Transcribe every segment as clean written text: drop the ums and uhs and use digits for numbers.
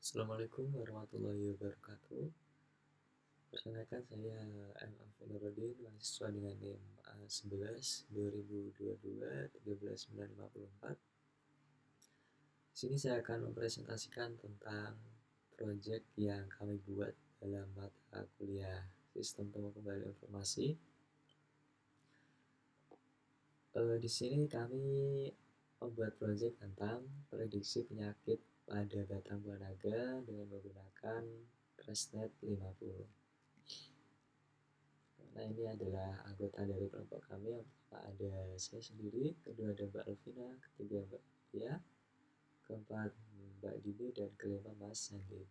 Assalamualaikum warahmatullahi wabarakatuh. Perkenalkan saya M. Alfinuruddin, mahasiswa dengan NIM A11 2022 13954. Di sini saya akan mempresentasikan tentang proyek yang kami buat dalam mata kuliah Sistem Temu Kembali Informasi. Di sini kami membuat proyek tentang prediksi penyakit pada batang buah naga dengan menggunakan Presnet 50. Nah, ini adalah anggota dari kelompok kami. Yang pertama ada saya sendiri, kedua ada Mbak Alvina, ketiga Mbak Tia, keempat Mbak Dini, dan kelima Mas Sandi.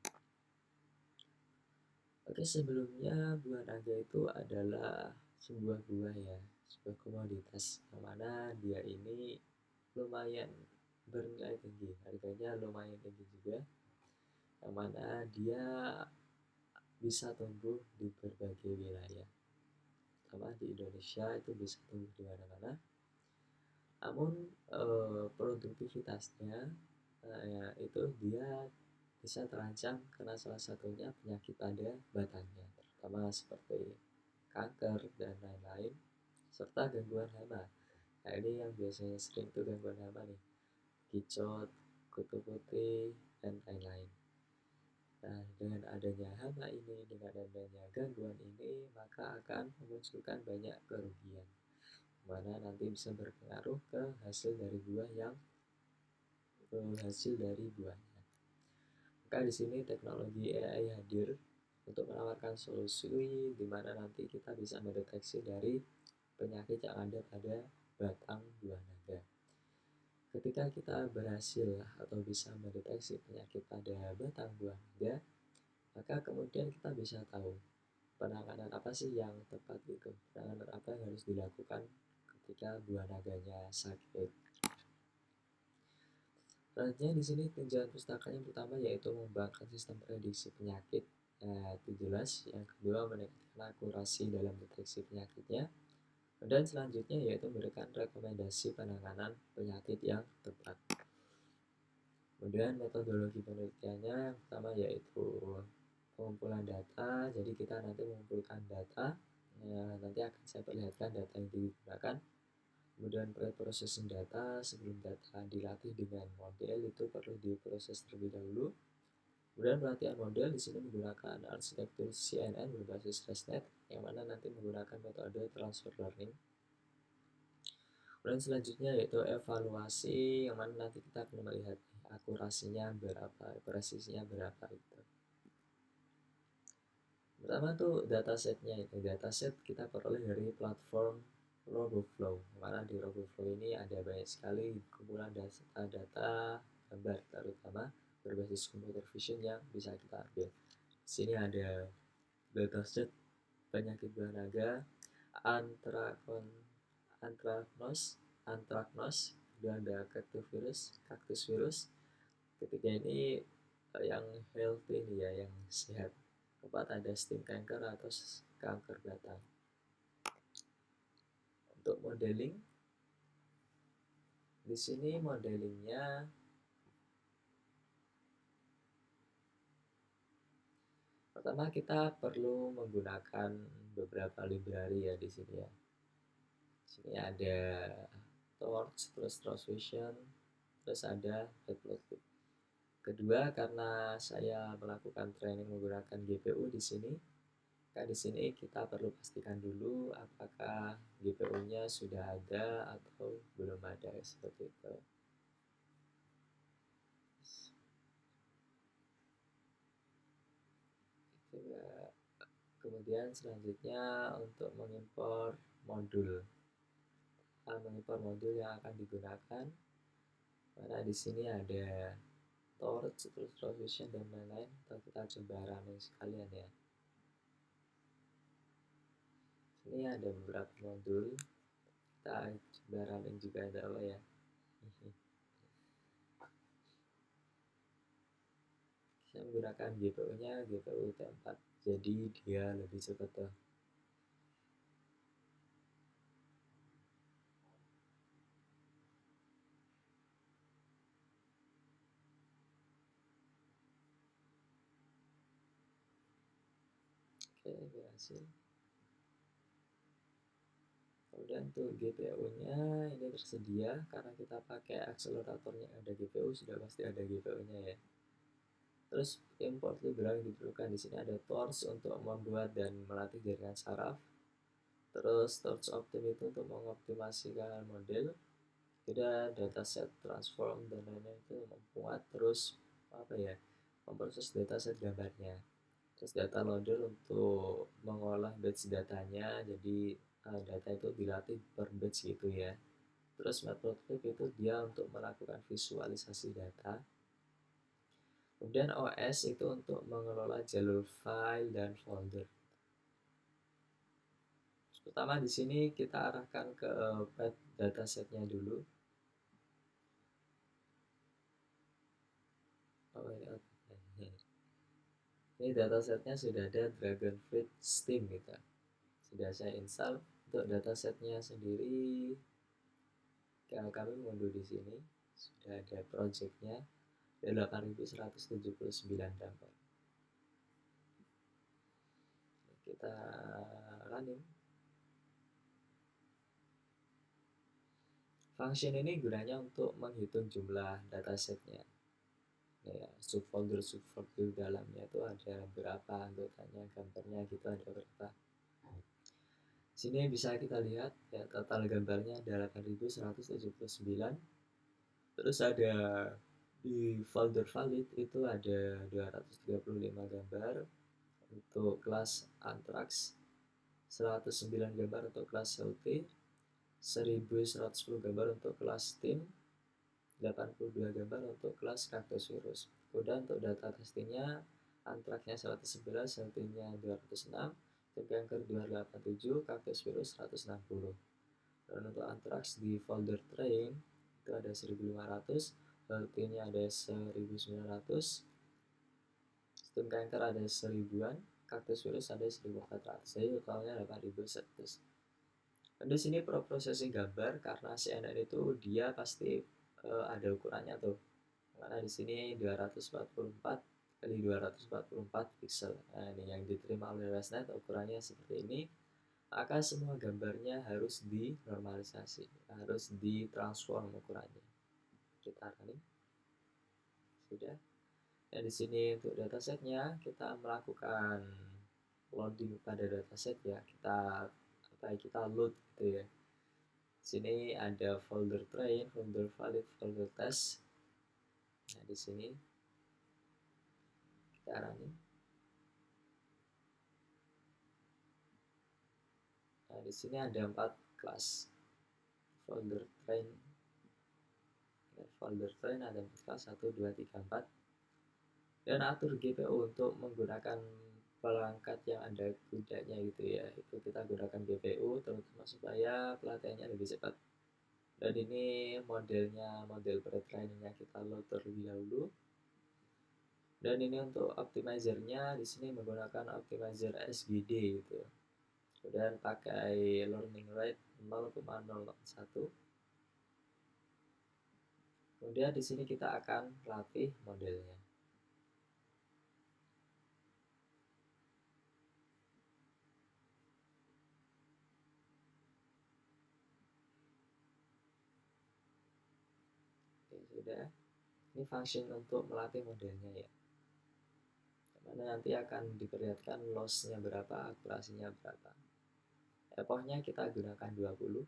Oke, sebelumnya buah naga itu adalah sebuah buah ya, sebuah komoditas yang mana dia ini lumayan bernilai tinggi, harganya lumayan tinggi juga, yang mana dia bisa tumbuh di berbagai wilayah, terutama di Indonesia itu bisa tumbuh di mana-mana. Namun produktivitasnya itu dia bisa terancam karena salah satunya penyakit pada batangnya, terutama seperti kanker dan lain-lain, serta gangguan hama. Nah, ini yang biasanya sering tuh gangguan hama nih, kicot, kutu putih, dan lain-lain. Nah, dengan adanya hama ini, dengan adanya gangguan ini, maka akan memunculkan banyak kerugian, mana nanti bisa berpengaruh ke hasil dari buahnya. Maka di sini teknologi AI hadir untuk menawarkan solusi di mana nanti kita bisa mendeteksi dari penyakit yang ada pada batang buah naga. Ketika kita berhasil atau bisa mendeteksi penyakit pada batang buah naga, maka kemudian kita bisa tahu penanganan apa sih yang tepat gitu, penanganan apa yang harus dilakukan ketika buah naganya sakit. Selanjutnya di sini tujuan pustaka yang pertama yaitu mengembangkan sistem prediksi penyakit, itu jelas. Yang kedua meningkatkan akurasi dalam deteksi penyakitnya. Dan selanjutnya yaitu memberikan rekomendasi penanganan penyakit yang tepat. Kemudian metodologi penelitiannya yang pertama yaitu pengumpulan data. Jadi kita nanti mengumpulkan data, nanti akan saya perlihatkan data yang digunakan. Kemudian pre-processing data, sebelum data dilatih dengan model itu perlu diproses terlebih dahulu. Kemudian pelatihan model di sini menggunakan arsitektur CNN berbasis ResNet, yang mana nanti menggunakan metode transfer learning. Kemudian selanjutnya yaitu evaluasi, yang mana nanti kita akan melihat akurasinya berapa, presisinya berapa itu. Pertama tuh datasetnya, itu dataset kita peroleh dari platform RoboFlow, mana di RoboFlow ini ada banyak sekali kumpulan data gambar, terutama berbasis computer vision yang bisa kita ambil. Di sini ada dataset penyakit buah naga, antraknos, dan ada cactus virus. Ketika ini yang healthy ini ya, yang sehat. Keempat ada stem cancer atau kanker batang. Untuk modeling, di sini modelingnya pertama kita perlu menggunakan beberapa library ya di sini ya. Di sini ada Torch, terus Vision, terus ada Matplotlib. Kedua, karena saya melakukan training menggunakan GPU di sini, di sini kita perlu pastikan dulu apakah GPU-nya sudah ada atau belum ada, seperti itu. Kemudian selanjutnya untuk mengimpor modul yang akan digunakan. Karena di sini ada Torch, terus Vision dan lain-lain. Kita coba running sekalian ya. Ini ada beberapa modul, kita coba running juga ada apa ya. Saya menggunakan GPU-nya GPU T4, jadi dia lebih cepat tuh. Oke, berhasil. Kemudian untuk GPU-nya ini tersedia karena kita pakai akseleratornya ada GPU, sudah pasti ada GPU-nya ya. Terus import library yang diperlukan di sini ada Torch untuk membuat dan melatih jaringan saraf. Terus Torch Optim itu untuk mengoptimasikan model. Kemudian dataset transform dan lain-lain itu membuat terus apa ya, memproses dataset gambarnya. Terus data loader untuk mengolah batch datanya, jadi data itu dilatih per batch gitu ya. Terus matplotlib itu dia untuk melakukan visualisasi data. Kemudian OS itu untuk mengelola jalur file dan folder. Pertama di sini kita arahkan ke path datasetnya dulu. Oh, ini datasetnya sudah ada Dragonfruit Steam gitu. Sudah saya install. Untuk datasetnya sendiri, kalau kami mengunduh di sini sudah ada projectnya 8179 gambar. Kita running. Function ini gunanya untuk menghitung jumlah datasetnya. Ya, subfolder dalamnya itu ada berapa anggotanya, gambarnya gitu ada berapa. Sini bisa kita lihat ya, total gambarnya ada 8179. Terus ada di folder valid itu ada 235 gambar untuk kelas Anthrax, 109 gambar untuk kelas Healthy, 1110 gambar untuk kelas Steam, 82 gambar untuk kelas Cactus Virus. Kemudian untuk data testingnya, Anthraxnya 111, Healthy-nya 206, Tim Cancer 287, Cactus Virus 160. Dan untuk Anthrax di folder train itu ada 1500, Healthy-nya ada 1900, Tim Cancer ada 1000-an, Cactus Virus ada 1400. Jadi totalnya 8100. Dan di sini processing gambar karena CNN itu dia pasti ada ukurannya tuh. Karena di sini 244 kali 244 pixel. Nah, ini yang diterima oleh ResNet ukurannya seperti ini. Maka semua gambarnya harus dinormalisasi, harus ditransform ukurannya. Kita running. Sudah. Dan di sini untuk datasetnya kita melakukan loading pada dataset ya. Kita load gitu ya. Sini ada folder train, folder valid, folder test. Nah, di sini kita running. Nah, di sini ada 4 kelas. Folder train ada 4 kelas, 1, 2, 3, 4. Dan atur GPU untuk menggunakan perangkat yang ada kudanya gitu ya. Itu kita gunakan GPU terutama supaya pelatihannya lebih cepat. Dan ini modelnya, model pre-trainingnya kita load terlebih dahulu. Dan ini untuk optimizernya di sini menggunakan optimizer SGD gitu. Kemudian pakai learning rate 0,001. Kemudian di sini kita akan latih modelnya. Oke, sudah. Ini function untuk melatih modelnya ya. Mana nanti akan diperlihatkan loss-nya berapa, akurasinya berapa. Epochnya kita gunakan 20.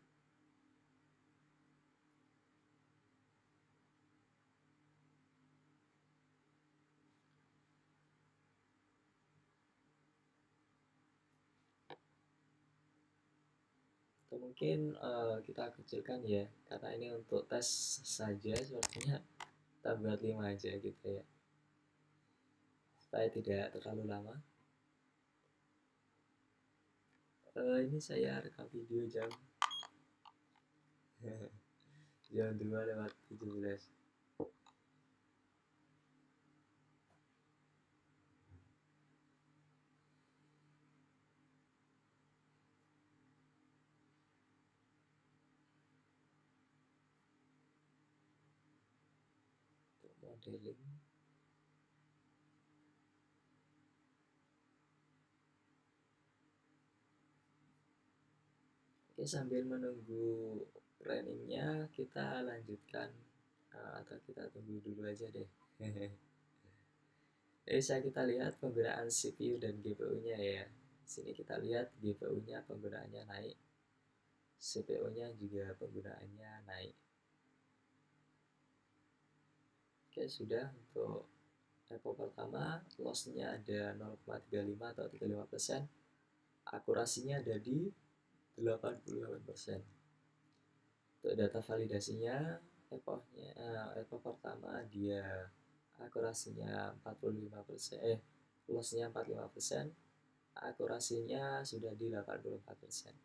Atau mungkin kita kecilkan ya, karena ini untuk tes saja sepertinya kita buat 5 aja gitu ya, supaya tidak terlalu lama. Ini saya rekam video jam 2:17. Untuk modeling Oke, sambil menunggu trainingnya, kita lanjutkan atau kita tunggu dulu aja deh. Bisa kita lihat penggunaan CPU dan GPU-nya ya. Sini kita lihat GPU-nya penggunaannya naik, CPU-nya juga penggunaannya naik. Oke, sudah untuk level pertama, loss-nya ada 0,35 atau 35%, akurasinya ada di 88%. Untuk data validasinya, level pertama dia akurasinya 45%, loss-nya 45%, akurasinya sudah di 84%.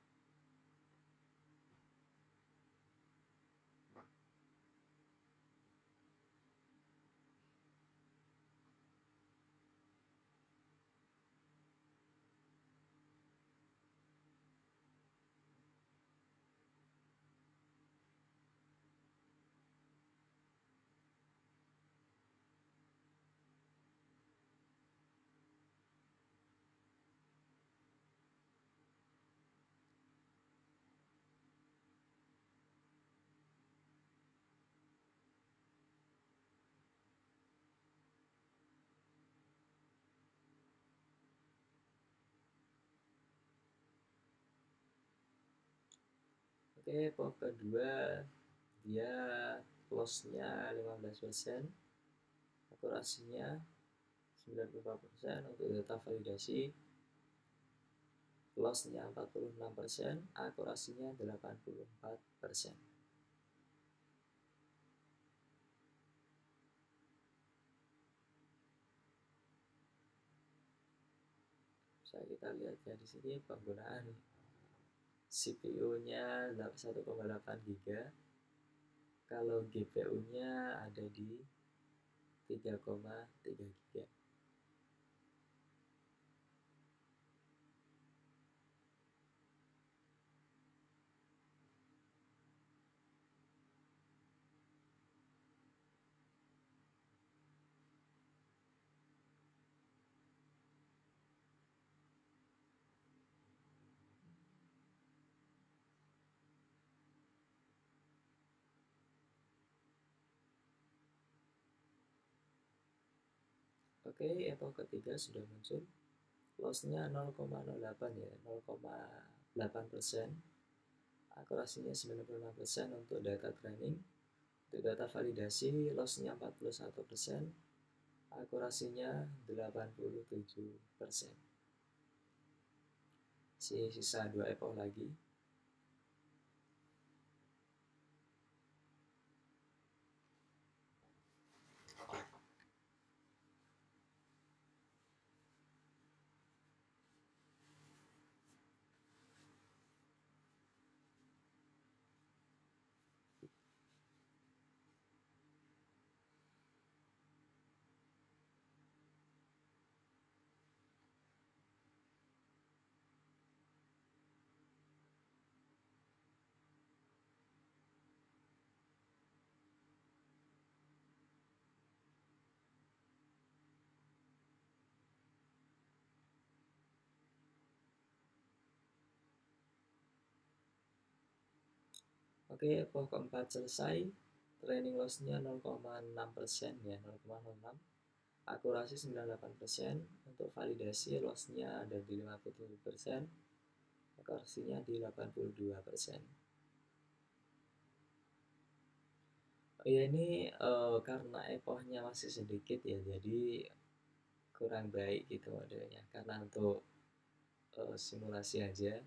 Oke, pop kedua dia loss-nya 15%, akurasinya 95%. Untuk data validasi, loss-nya 46%, akurasinya 84%. Bisa kita lihat ya di sini penggunaan CPU-nya 1,8 GB, kalau GPU-nya ada di 3,3 GB. Oke, epoch ketiga sudah muncul, loss-nya 0,08 ya, 0,8%, akurasinya 96% untuk data training. Untuk data validasi, loss-nya 41%, akurasinya 87%. Sisa 2 epoch lagi. Oke, epoch keempat selesai, training loss-nya 0,6% ya, 0,06, akurasi 98%. Untuk validasi, loss-nya ada di 57%, akurasinya di 82%. Oh ya, ini karena epochnya masih sedikit ya, jadi kurang baik gitu modelnya, karena untuk simulasi aja.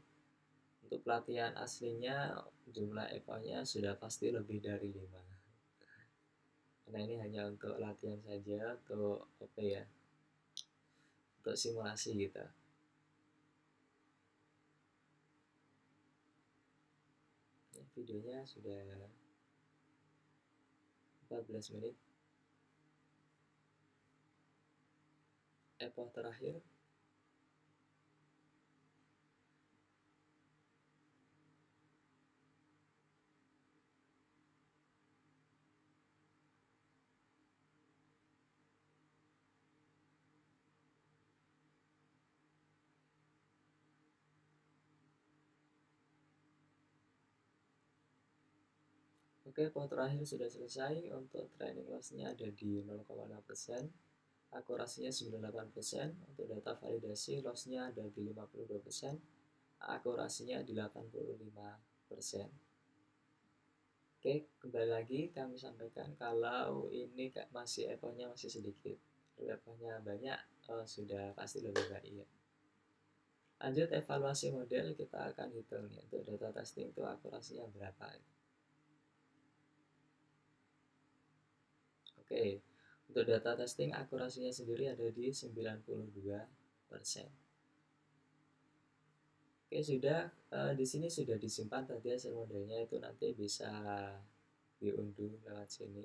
Untuk pelatihan aslinya jumlah epochnya sudah pasti lebih dari 5. Karena ini hanya untuk latihan saja, untuk apa ya, untuk simulasi gitu. Ya, videonya sudah 14 menit. Epoch terakhir. Oke, poin terakhir sudah selesai. Untuk training loss-nya ada di 0,6%, akurasinya 98%, untuk data validasi loss-nya ada di 52%, akurasinya di 85%. Oke, kembali lagi kami sampaikan kalau ini masih eponya masih sedikit. Kalau eponya banyak, sudah pasti lebih baik ya. Lanjut evaluasi model, kita akan hitung nih untuk data testing itu akurasinya berapa. Oke, untuk data testing akurasinya sendiri ada di 92%. Oke, sudah di sini sudah disimpan tadi hasil modelnya, itu nanti bisa diunduh lewat sini.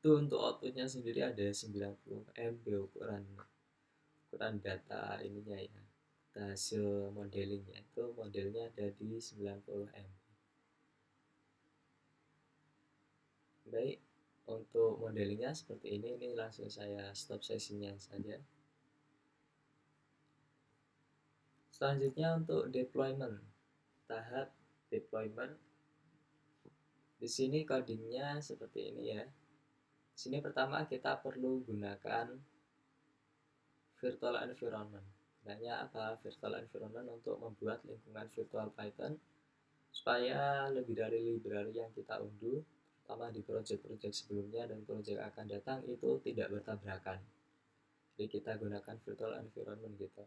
Itu untuk outputnya sendiri ada 90 MB ukuran data ininya ya, hasil modelingnya itu modelnya ada di 90 MB. Baik, untuk modelingnya seperti ini langsung saya stop sesinya saja. Selanjutnya untuk deployment, tahap deployment. Di sini codingnya seperti ini ya. Di sini pertama kita perlu gunakan virtual environment. Gunanya apa virtual environment? Untuk membuat lingkungan virtual Python supaya lebih dari library yang kita unduh, terutama di project-project sebelumnya dan project akan datang, itu tidak bertabrakan. Jadi kita gunakan virtual environment gitu.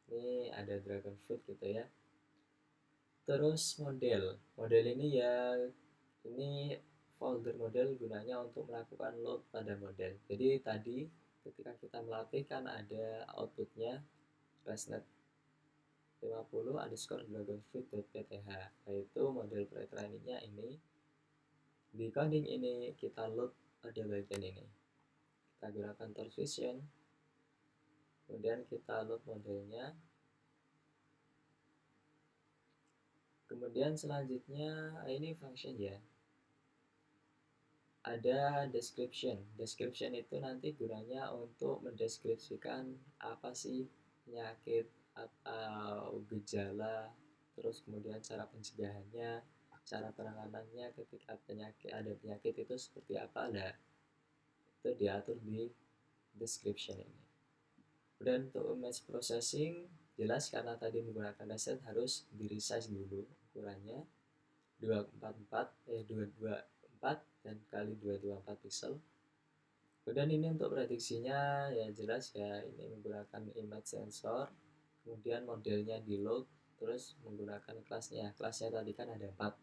Ini ada dragon fruit gitu ya. Terus model ini ya, ini folder model gunanya untuk melakukan load pada model. Jadi tadi ketika kita melatih kan ada outputnya ResNet 50 underscore dragonfruit.pth, yaitu model pre-trainingnya ini. Di coding ini kita load pada bagian ini, kita gunakan torch vision, kemudian kita load modelnya. Kemudian selanjutnya ini function ya, ada description. Description itu nanti gunanya untuk mendeskripsikan apa sih penyakit atau gejala, terus kemudian cara pencegahannya, cara penanganannya ketika ada penyakit itu seperti apa. Nah, itu diatur di description ini. Dan untuk image processing jelas karena tadi menggunakan dataset harus di resize dulu ukurannya 224 dan kali 224 pixel. Kemudian ini untuk prediksinya ya jelas ya, ini menggunakan image sensor, kemudian modelnya di load, terus menggunakan kelasnya tadi kan ada 4,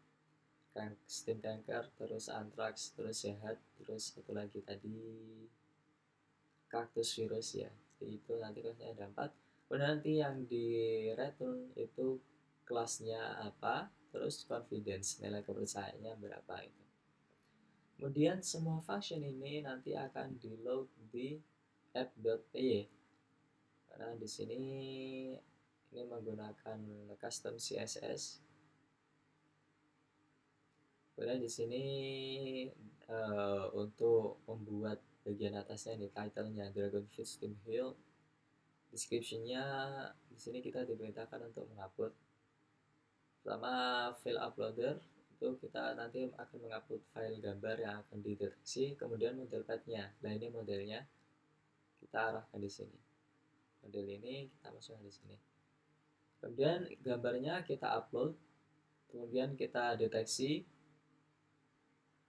steam tanker, terus anthrax, terus sehat, terus satu lagi tadi cactus virus ya. Jadi itu nanti kelasnya ada 4. Kemudian nanti yang di return itu kelasnya apa, terus confidence, nilai kepercayaannya berapa itu. Kemudian semua function ini nanti akan di load di app.py, karena di sini ini menggunakan custom CSS. Kemudian di sini untuk membuat bagian atasnya ini title-nya Dragonfruit Steam Hill, description-nya di sini kita diperintahkan untuk mengupload. Pertama file uploader, itu kita nanti akan mengupload file gambar yang akan dideteksi, kemudian model path-nya. Nah, ini modelnya kita arahkan di sini. Model ini kita masukkan di sini. Kemudian gambarnya kita upload, kemudian kita deteksi.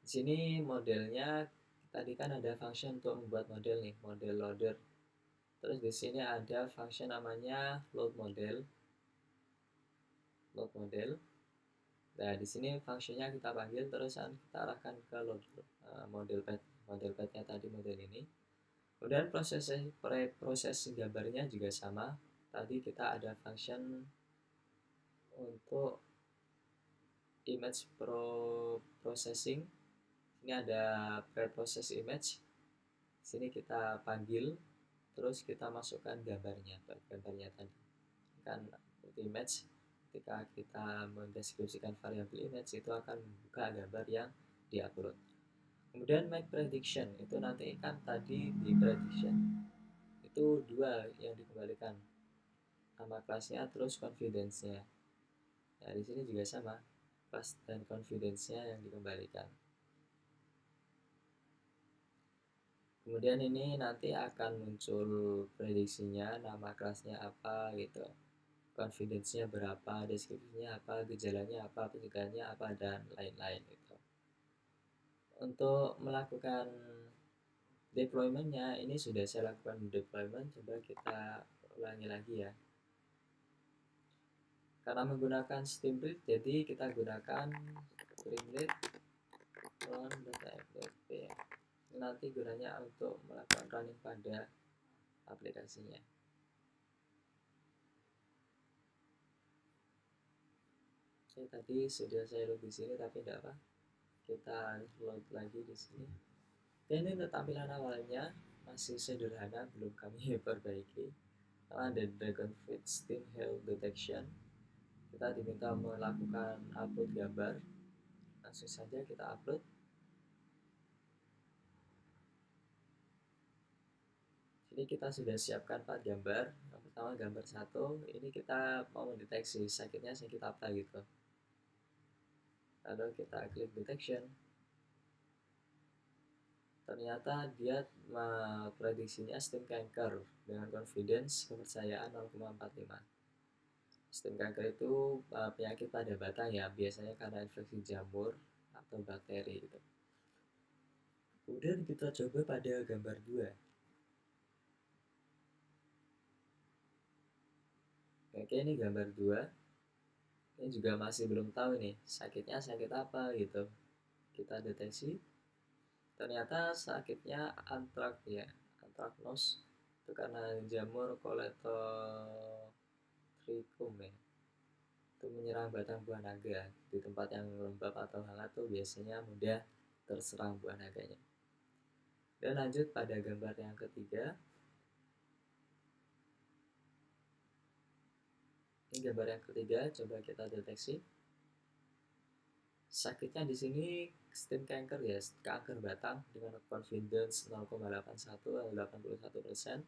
Di sini modelnya tadi kan ada function untuk membuat model nih, model loader. Terus di sini ada function namanya load model. Nah, di sini fungsinya kita panggil, terus kita arahkan ke load model path-nya tadi model ini. Kemudian proses gambarnya juga sama. Tadi kita ada function untuk image processing. Ini ada pre-process image. Sini kita panggil, terus kita masukkan gambarnya tadi. Kan image, ketika kita mendeskripsikan variabel image itu akan membuka gambar yang diupload. Kemudian make prediction, itu nanti kan tadi di prediction itu 2 yang dikembalikan, nama kelasnya terus confidence-nya. Nah, di sini juga sama. trust dan confidence-nya yang dikembalikan. Kemudian ini nanti akan muncul prediksinya, nama kelasnya apa gitu, confidence-nya berapa, deskripsinya apa, gejalanya apa, pencegahannya apa, dan lain-lain gitu. Untuk melakukan deployment-nya, ini sudah saya lakukan deployment, coba kita ulangi lagi ya. Karena menggunakan Streamlit, jadi kita gunakan Streamlit run.fp. Ini nanti gunanya untuk melakukan running pada aplikasinya. Oke, tadi sudah saya load di sini tapi tidak apa. Kita load lagi di sini. Oke, ini untuk tampilan awalnya masih sederhana, belum kami perbaiki. Ada Dragonfit Steam Health Detection. Kita diminta melakukan upload gambar. Langsung saja kita upload. Ini kita sudah siapkan 4 gambar. Yang pertama gambar 1, ini kita mau mendeteksi sakitnya sakit apa gitu. Lalu kita klik detection. Ternyata dia prediksinya stem cancer dengan confidence kepercayaan 0,45. Stem cancer itu penyakit pada batang ya, biasanya karena infeksi jamur atau bakteri gitu. Kemudian kita coba pada gambar 2. Oke, ini gambar 2. Ini juga masih belum tahu nih sakitnya sakit apa gitu. Kita deteksi. Ternyata sakitnya antrak ya, antraknos. Itu karena jamur Coledotrichum ya. Itu menyerang batang buah naga. Di tempat yang lembab atau hangat tuh biasanya mudah terserang buah naganya. Dan lanjut pada gambar yang ketiga. Ini gambar yang ketiga, coba kita deteksi. Sakitnya di sini stem cancer ya, kanker batang dengan confidence 0,81 atau 81%.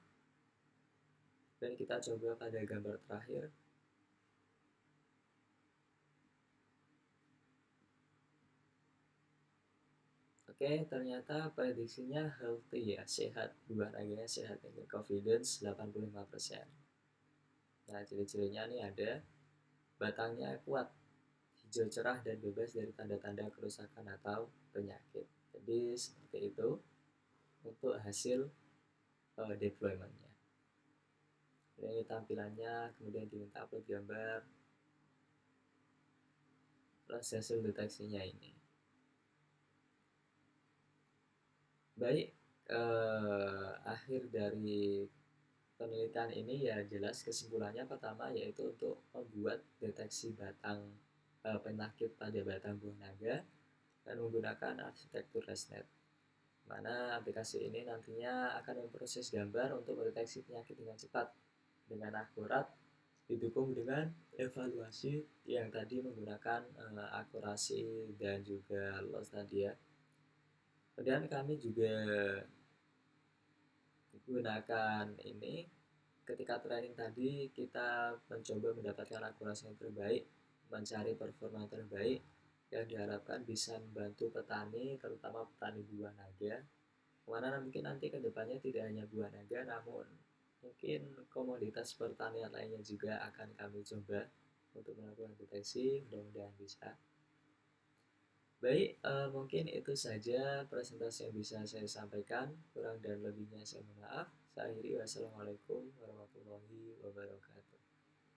Dan kita coba pada gambar terakhir. Oke, ternyata prediksinya healthy ya, sehat, buah naganya sehat dengan confidence 85%. Nah, ciri-cirinya nih ada batangnya kuat, hijau cerah dan bebas dari tanda-tanda kerusakan atau penyakit. Jadi seperti itu untuk hasil deploymentnya. Ini tampilannya, kemudian diminta upload gambar, plus hasil deteksinya ini. Baik, akhir dari penelitian ini ya jelas kesimpulannya pertama yaitu untuk membuat deteksi batang penyakit pada batang buah naga dan menggunakan arsitektur ResNet, mana aplikasi ini nantinya akan memproses gambar untuk mendeteksi penyakit dengan cepat, dengan akurat, didukung dengan evaluasi yang tadi menggunakan akurasi dan juga loss tadi ya. Kemudian kami juga gunakan ini ketika training tadi kita mencoba mendapatkan akurasi yang terbaik, mencari performa terbaik yang diharapkan bisa membantu petani, terutama petani buah naga. Mana mungkin nanti kedepannya tidak hanya buah naga, namun mungkin komoditas pertanian lainnya juga akan kami coba untuk melakukan deteksi, mudah-mudahan bisa. Baik, mungkin itu saja presentasi yang bisa saya sampaikan. Kurang dan lebihnya saya mohon maaf. Saya akhiri, wassalamualaikum warahmatullahi wabarakatuh.